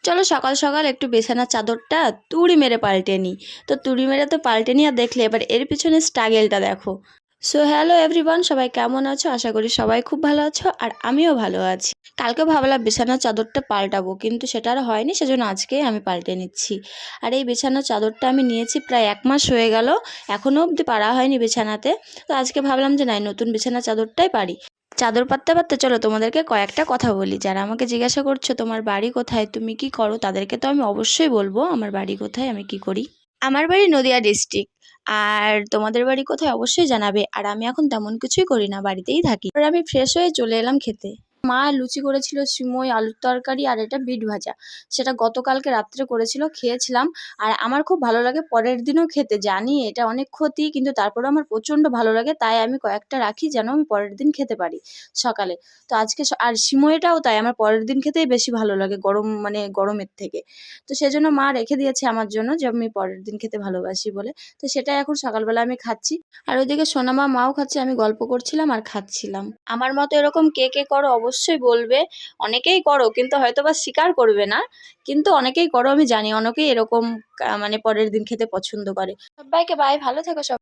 চলো সকাল সকাল একটু বিছানার চাদরটা তুড়ি মেরে পাল্টে নিই। তো তুড়ি মেরে তো পাল্টে নিয়ে দেখলে এবার এর পিছনে স্ট্রাগেলটা দেখো। সো হ্যালো এভরিওয়ান, সবাই কেমন আছো? আশা করি সবাই খুব ভালো আছো, আর আমিও ভালো আছি। কালকে ভাবলাম বিছানার চাদরটা পাল্টাবো, কিন্তু সেটা আর হয়নি, সেজন্য আজকেই আমি পাল্টে নিচ্ছি। আর এই বিছানার চাদরটা আমি নিয়েছি প্রায় 1 মাস হয়ে গেল, এখনও অবধি পাড়া হয়নি বিছানাতে। তো আজকে ভাবলাম যে নাই, নতুন বিছানার চাদরটাই পারি। চাদর পাততে পারতে চলো তোমাদেরকে কয়েকটা কথা বলি। যারা আমাকে জিজ্ঞাসা করছো তোমার বাড়ি কোথায়, তুমি কি করো, তাদেরকে তো আমি অবশ্যই বলবো আমার বাড়ি কোথায়, আমি কি করি। আমার বাড়ি নদিয়া ডিস্ট্রিক্ট। আর তোমাদের বাড়ি কোথায় অবশ্যই জানাবে। আর আমি এখন তেমন কিছুই করি না, বাড়িতেই থাকি। আর আমি ফ্রেশ হয়ে চলে এলাম খেতে। মা লুচি করেছিল, সিমই আলুর তরকারি আর এটা বিট ভাজা। সেটা গতকালকে রাত্রে করেছিল, খেয়েছিলাম। আর আমার খুব ভালো লাগে পরের দিনও খেতে, জানি এটা অনেক ক্ষতি, কিন্তু তারপরেও আমার প্রচণ্ড ভালো লাগে, তাই আমি কয়েকটা রাখি যেন আমি পরের দিন খেতে পারি সকালে। তো আজকে আর সিমইটাও তাই আমার পরের দিন খেতেই বেশি ভালো লাগে, গরম মানে গরমের থেকে। তো সেজন্য মা রেখে দিয়েছে আমার জন্য, যে আমি পরের দিন খেতে ভালোবাসি বলে। তো সেটাই এখন সকালবেলা আমি খাচ্ছি। আর ওইদিকে সোনামা মাও খাচ্ছে, আমি গল্প করছিলাম আর খাচ্ছিলাম। আমার মতো এরকম কে কে করো অবশ্যই বলবে। অনেকেই করো কিন্তু হয়তোবা স্বীকার করবে না, কিন্তু অনেকেই করো, আমি জানি অনেকেই এরকম মানে পরের দিন খেতে পছন্দ করে। সবাইকে বাই, ভালো থেকো সবাই।